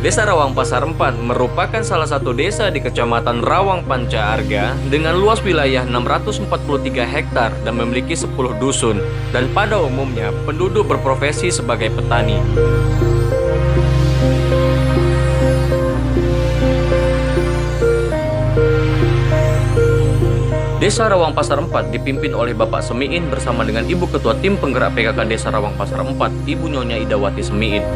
Desa Rawang Pasar 4 merupakan salah satu desa di Kecamatan Rawang Panca Arga dengan luas wilayah 643 hektar dan memiliki 10 dusun, dan pada umumnya penduduk berprofesi sebagai petani. Desa Rawang Pasar 4 dipimpin oleh Bapak Semiin bersama dengan Ibu Ketua Tim Penggerak PKK Desa Rawang Pasar 4, Ibu Nyonya Idawati Semiin.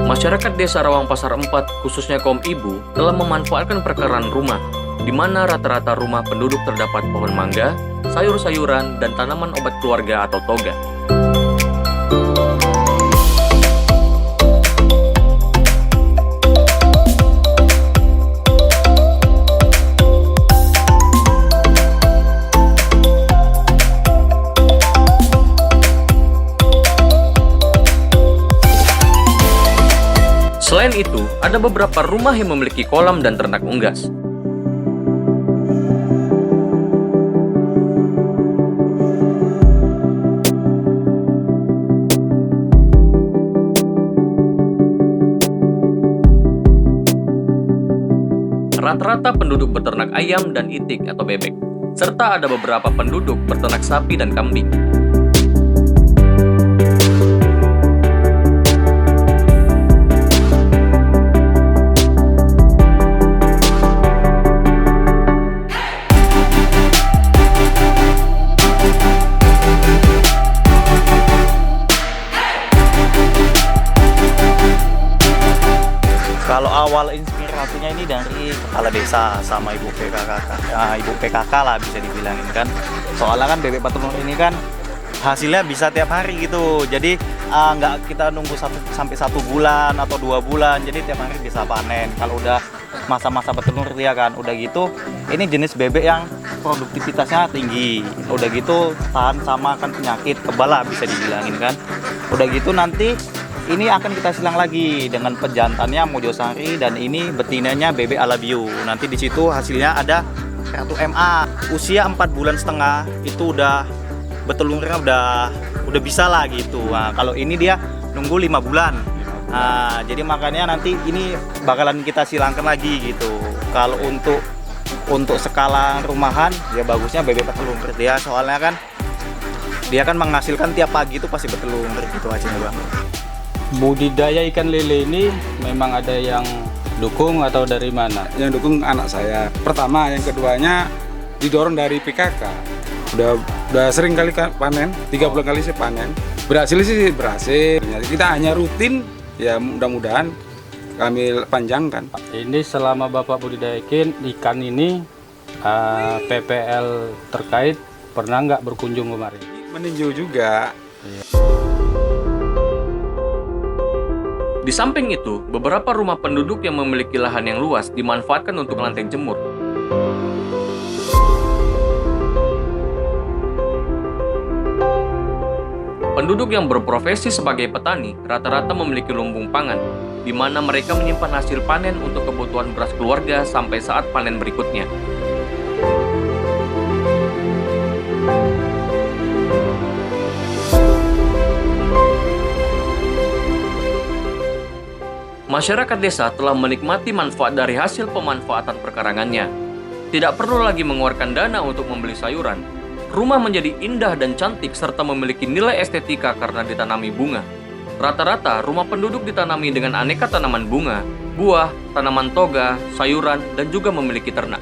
Masyarakat Desa Rawang Pasar 4, khususnya kaum ibu, telah memanfaatkan perkeran rumah, di mana rata-rata rumah penduduk terdapat pohon mangga, sayur-sayuran, dan tanaman obat keluarga atau toga. Selain itu, ada beberapa rumah yang memiliki kolam dan ternak unggas. Rata-rata penduduk beternak ayam dan itik atau bebek, serta ada beberapa penduduk beternak sapi dan kambing. Kalau awal inspirasinya ini dari kepala desa sama ibu PKK lah bisa dibilangin kan. Soalnya kan bebek petelur ini kan hasilnya bisa tiap hari gitu. Jadi nggak kita nunggu sampai 1 bulan atau 2 bulan. Jadi tiap hari bisa panen. Kalau udah masa-masa petelur dia kan, udah gitu ini jenis bebek yang produktivitasnya tinggi. Udah gitu tahan sama kan penyakit kebal lah bisa dibilangin kan. Udah gitu nanti ini akan kita silang lagi dengan pejantannya Mojosari, dan ini betinanya bebek Alabiu. Nanti di situ hasilnya ada 1 MA. Usia 4,5 bulan itu udah betelurnya udah bisa lah gitu. Nah, kalau ini dia nunggu 5 bulan. Nah, jadi makanya nanti ini bakalan kita silangkan lagi gitu. Kalau untuk skala rumahan ya bagusnya bebek petelur dia, soalnya kan dia kan menghasilkan tiap pagi itu pasti betelur gitu aja ya Bang. Budidaya ikan lele ini memang ada yang dukung atau dari mana? Yang dukung anak saya. Pertama, yang keduanya didorong dari PKK. Udah sering kali panen, 3 bulan kali saya panen. Berhasil sih berhasil. Kita hanya rutin, ya mudah-mudahan kami panjangkan. Ini selama Bapak budidaya ikan ini, PPL terkait pernah nggak berkunjung kemarin? Meninjau juga. Di samping itu, beberapa rumah penduduk yang memiliki lahan yang luas dimanfaatkan untuk lanteng jemur. Penduduk yang berprofesi sebagai petani rata-rata memiliki lumbung pangan, di mana mereka menyimpan hasil panen untuk kebutuhan beras keluarga sampai saat panen berikutnya. masyarakat desa telah menikmati manfaat dari hasil pemanfaatan perkarangannya. Tidak perlu lagi mengeluarkan dana untuk membeli sayuran. Rumah menjadi indah dan cantik serta memiliki nilai estetika karena ditanami bunga. Rata-rata rumah penduduk ditanami dengan aneka tanaman bunga, buah, tanaman toga, sayuran, dan juga memiliki ternak.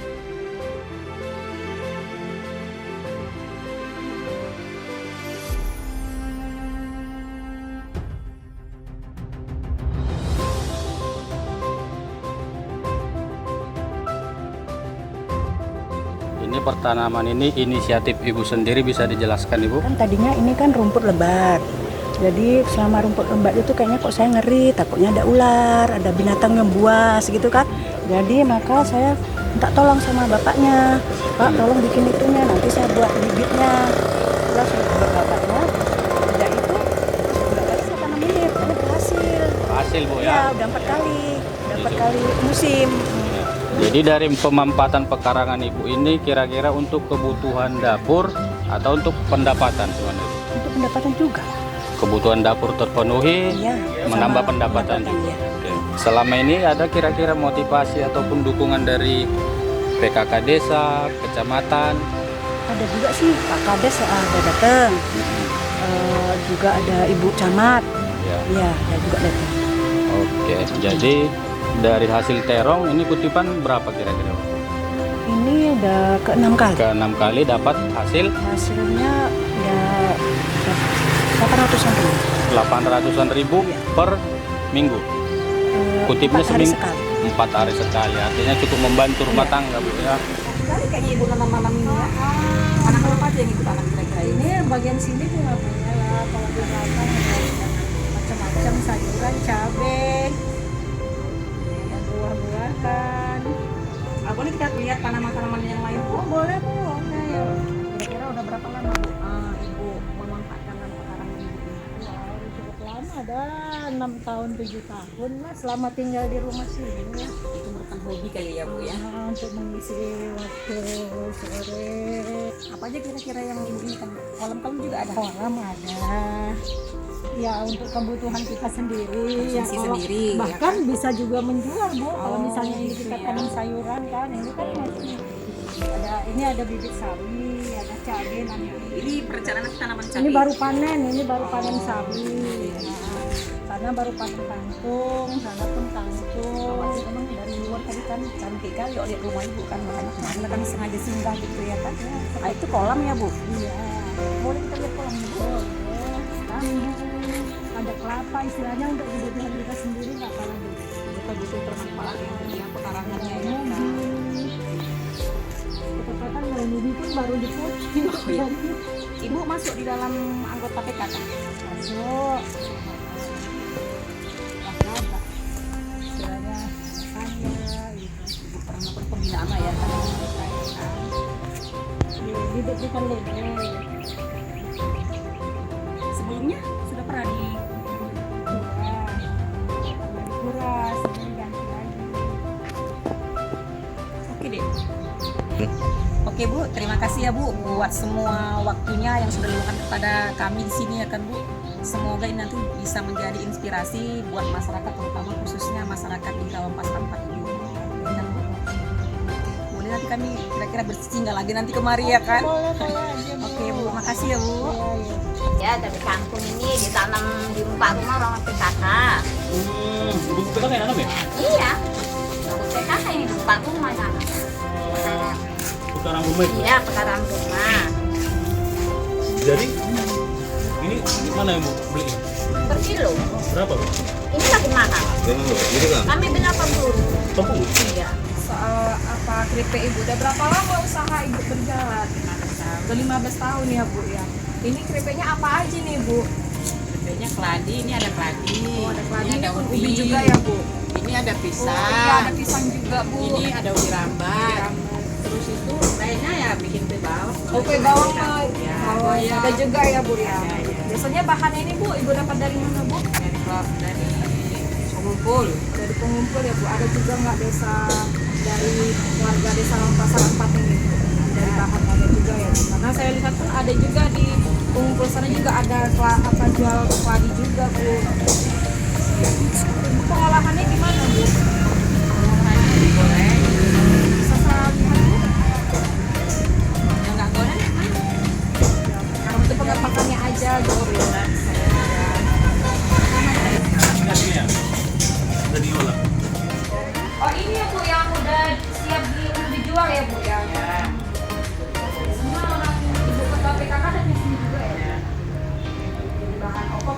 Ini pertanaman ini inisiatif Ibu sendiri, bisa dijelaskan Ibu? Kan tadinya ini kan rumput lebat. Jadi selama rumput lebat itu kayaknya kok saya ngeri, takutnya ada ular, ada binatang yang buas gitu kan. Jadi maka saya minta tolong sama bapaknya, Pak tolong bikin itunya, nanti saya buat bibitnya. Terus saya buat bapaknya, udah itu bulan kali saya tanam ini, karena berhasil. Hasil Bu Ya, ya? udah 4 kali, udah 4 kali musim. Jadi dari pemanfaatan pekarangan Ibu ini kira-kira untuk kebutuhan dapur atau untuk pendapatan sebenarnya? Untuk pendapatan juga. Kebutuhan dapur terpenuhi, Iya, menambah sama pendapatan juga. ya. Oke. Selama ini ada kira-kira motivasi ataupun dukungan dari PKK desa, kecamatan? Ada juga sih Pak Kades ada datang. Juga ada Ibu Camat. Ya. Iya, ada juga datang. Oke, jadi dari hasil terong ini kutipan berapa kira-kira? Ini udah ke-6 kali. Ke-6 kali dapat hasil Hasilnya udah 800-an ribu. 800-an ribu per minggu. Kutipnya 4 hari seminggu sekali. 4 hari sekali, artinya cukup membantu rumah Iya. tangga Bu ya. Kali kayak ibu nanam-nanam ini ya. Anak apa aja yang ikut anak kira-kira ini? Ini bagian sini bunga-bunga lah. Kalau di belakang ada macam-macam sayuran, cabai, ada buah-buahan. Aku nih kita lihat tanaman-tanaman yang lain bu. Oh boleh Bu. Ayo. Kira-kira udah berapa lama bu ibu memanfaatkan pekarangan ibu ini? Wow, cukup lama, ada 6 tahun 7 tahun lah selama tinggal di rumah sini ya. Itu merupakan hobi kali ya bu ya. Untuk mengisi waktu sore. Apa aja kira-kira yang ibu ini kan? Kolam-kolam juga ada. Kolam ada. Ya untuk kebutuhan kita sendiri. Ya, Konsumsi kalau- sendiri, ya Bahkan bisa juga menjual Bu. Kalau Oh, misalnya ini gitu kita ya. tanam sayuran kan, ini kan masih ada bibit sawi, ada cabai nanti. Ini perencanaan tanaman cabai. Ini baru panen sawi. Nah, sana baru panen kangkung, sana pun kangkung. Awalnya memang dari luar tadi kan cantik kan, yuk lihat rumah ibu kan makanya kami sengaja singgah gitu ya kan. Ah, itu kolam ya bu. Iya. Boleh kita lihat kolamnya bu? Tambu, ada kelapa istilahnya untuk kebutuhan kita sendiri nggak kalah Bu. Kita butuh bermanfaat yang pekarangannya ya. Ketepatan kalau Nubi pun baru diputing. Oh, iya. Ibu masuk di dalam anggota PKK. Masuk. Apa? Istilahnya tanya gitu. Ibu pernah melakukan pembinaan lah ya kan. Hidup di lele. Sebelumnya sudah pernah di Kuras, ini ganti lagi. Oke deh. Oke Bu, terima kasih ya Bu buat semua waktunya yang sudah diluangkan kepada kami di sini ya kan Bu. Semoga ini nanti bisa menjadi inspirasi buat masyarakat, terutama khususnya masyarakat di Rawang Pasar 4 ini. Ya kan, Bu? Boleh nanti kami kira-kira bersinggah lagi nanti kemari ya kan? Boleh aja Bu. Oke Bu, makasih ya Bu. Iya, iya. Ya, dari kangkung ini ditanam di muka rumah orang PKK. Ibu kan yang nanam ya? Iya, untuk PKK ini di muka rumah sana. Sekarang rumah itu. Iya, pekarangan rumah. Jadi ini mana yang mau beli? Per kilo. Berapa Bu? Ini lagi mahal. Kami beli 80. 80. Iya. Soal apa keripik Ibu, udah berapa lama usaha Ibu berjalan? Udah 15 tahun ya Bu ya. Ini keripiknya apa aja nih Bu? Keripiknya keladi, ini ada keladi, Oh, ada keladi, ini ada ini ubi ubi juga ya Bu? ini ada Oh pisang, iya, ada pisang juga Bu. ini ada ubi rambat, terus itu lainnya ya bikin kue bawang. Kue bawang mah. Ya, Oh iya, ada juga ya Bu ya. Ya, ya. Biasanya bahan ini Bu, Ibu dapat dari mana Bu? dari pengumpul. Dari pengumpul ya Bu. Ada juga nggak desa dari warga desa Pasar 4 ini Bu? Dari bahan ada juga ya Bu. Karena saya lihat pun ada juga di pengumpul sana juga ada jual keladi juga Bu. Bu, pengolahannya gimana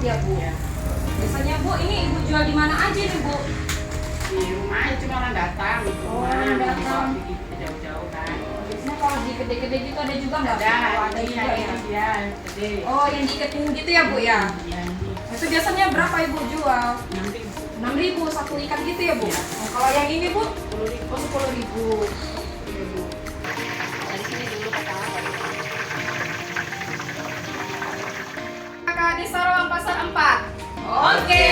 Ya Bu. Biasanya Bu, ini Ibu jual di mana aja nih Bu? Di rumah aja cuma orang datang. Orang datang. Jauh-jauh kan. Biasanya kalau di gede-gede gitu ada juga nggak? Ada juga ya. Iya, gede. Oh, yang diiketin gitu ya Bu ya? Iya. Itu biasanya berapa Ibu jual? Nanti 6.000 satu ikat gitu ya Bu? Oh, kalau yang ini Bu? 10.000. 10.000. Kakak Desa Rawang Pasar 4. Oke.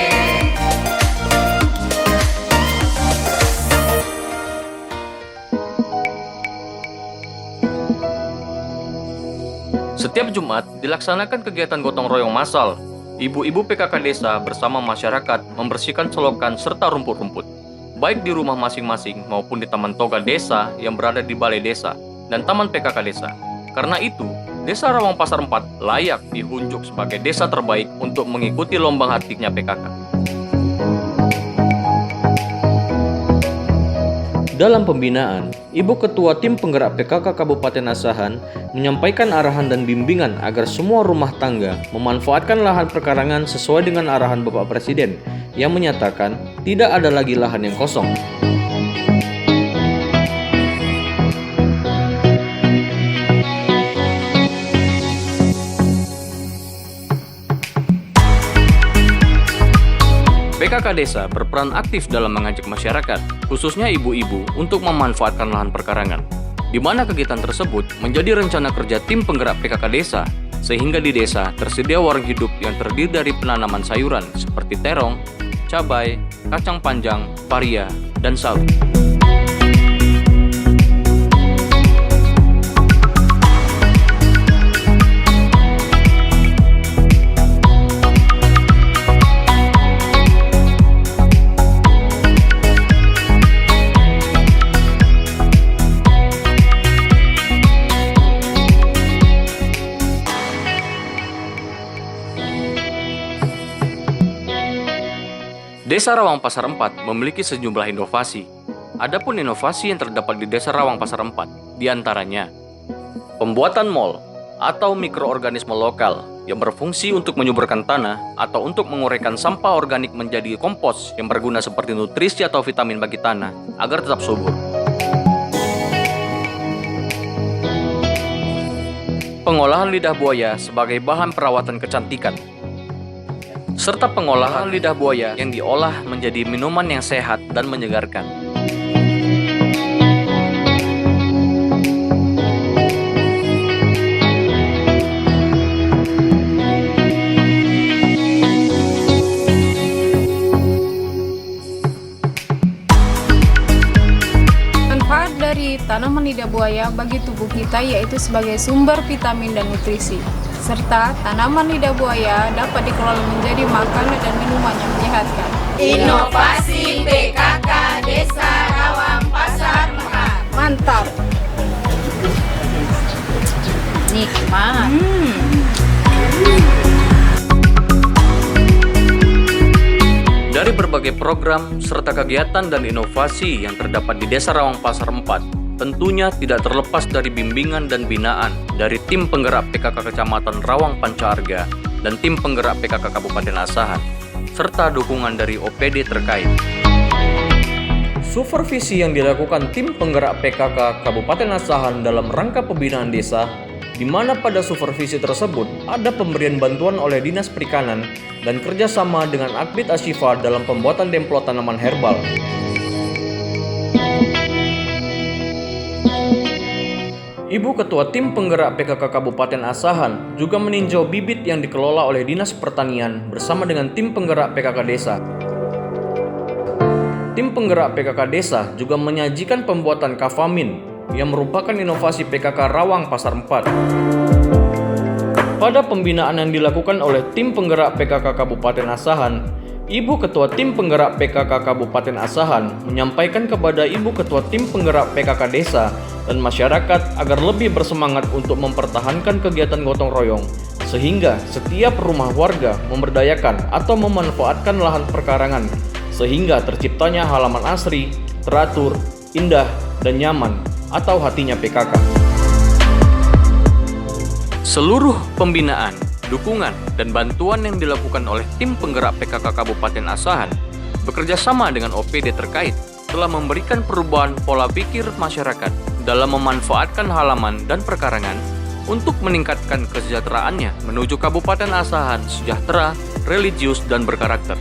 Setiap Jumat dilaksanakan kegiatan gotong royong massal. Ibu-ibu PKK desa bersama masyarakat membersihkan selokan serta rumput-rumput, baik di rumah masing-masing maupun di taman toga desa yang berada di balai desa dan taman PKK desa. Karena itu, Desa Rawang Pasar 4 layak dihunjuk sebagai desa terbaik untuk mengikuti lomba hatinya PKK. Dalam pembinaan, Ibu Ketua Tim Penggerak PKK Kabupaten Asahan menyampaikan arahan dan bimbingan agar semua rumah tangga memanfaatkan lahan perkarangan sesuai dengan arahan Bapak Presiden yang menyatakan tidak ada lagi lahan yang kosong. PKK Desa berperan aktif dalam mengajak masyarakat, khususnya ibu-ibu, untuk memanfaatkan lahan perkarangan, di mana kegiatan tersebut menjadi rencana kerja tim penggerak PKK Desa, sehingga di desa tersedia warung hidup yang terdiri dari penanaman sayuran seperti terong, cabai, kacang panjang, paria, dan sawi. Desa Rawang Pasar 4 memiliki sejumlah inovasi. Adapun inovasi yang terdapat di Desa Rawang Pasar 4, diantaranya pembuatan mall atau mikroorganisme lokal yang berfungsi untuk menyuburkan tanah atau untuk menguraikan sampah organik menjadi kompos yang berguna seperti nutrisi atau vitamin bagi tanah agar tetap subur. Pengolahan lidah buaya sebagai bahan perawatan kecantikan, serta pengolahan lidah buaya yang diolah menjadi minuman yang sehat dan menyegarkan. Manfaat dari tanaman lidah buaya bagi tubuh kita yaitu sebagai sumber vitamin dan nutrisi. Serta tanaman lidah buaya dapat dikelola menjadi makanan dan minuman yang menyehatkan. Inovasi PKK Desa Rawang Pasar 4. Mantap! Nikmat. Dari berbagai program serta kegiatan dan inovasi yang terdapat di Desa Rawang Pasar 4, tentunya tidak terlepas dari bimbingan dan binaan dari tim penggerak PKK Kecamatan Rawang Panca-Arga dan tim penggerak PKK Kabupaten Asahan, serta dukungan dari OPD terkait. Supervisi yang dilakukan tim penggerak PKK Kabupaten Asahan dalam rangka pembinaan desa, di mana pada supervisi tersebut ada pemberian bantuan oleh Dinas Perikanan dan kerjasama dengan Akbid Ashifa dalam pembuatan demplot tanaman herbal. Ibu Ketua Tim Penggerak PKK Kabupaten Asahan juga meninjau bibit yang dikelola oleh Dinas Pertanian bersama dengan tim penggerak PKK Desa. Tim penggerak PKK Desa juga menyajikan pembuatan kafamin yang merupakan inovasi PKK Rawang Pasar 4. Pada pembinaan yang dilakukan oleh tim penggerak PKK Kabupaten Asahan, Ibu Ketua Tim Penggerak PKK Kabupaten Asahan menyampaikan kepada Ibu Ketua Tim Penggerak PKK Desa dan masyarakat agar lebih bersemangat untuk mempertahankan kegiatan gotong royong, sehingga setiap rumah warga memberdayakan atau memanfaatkan lahan perkarangan, sehingga terciptanya halaman asri, teratur, indah, dan nyaman, atau hatinya PKK. Seluruh pembinaan dukungan dan bantuan yang dilakukan oleh tim penggerak PKK Kabupaten Asahan, bekerja sama dengan OPD terkait, telah memberikan perubahan pola pikir masyarakat dalam memanfaatkan halaman dan perkarangan untuk meningkatkan kesejahteraannya menuju Kabupaten Asahan sejahtera, religius, dan berkarakter.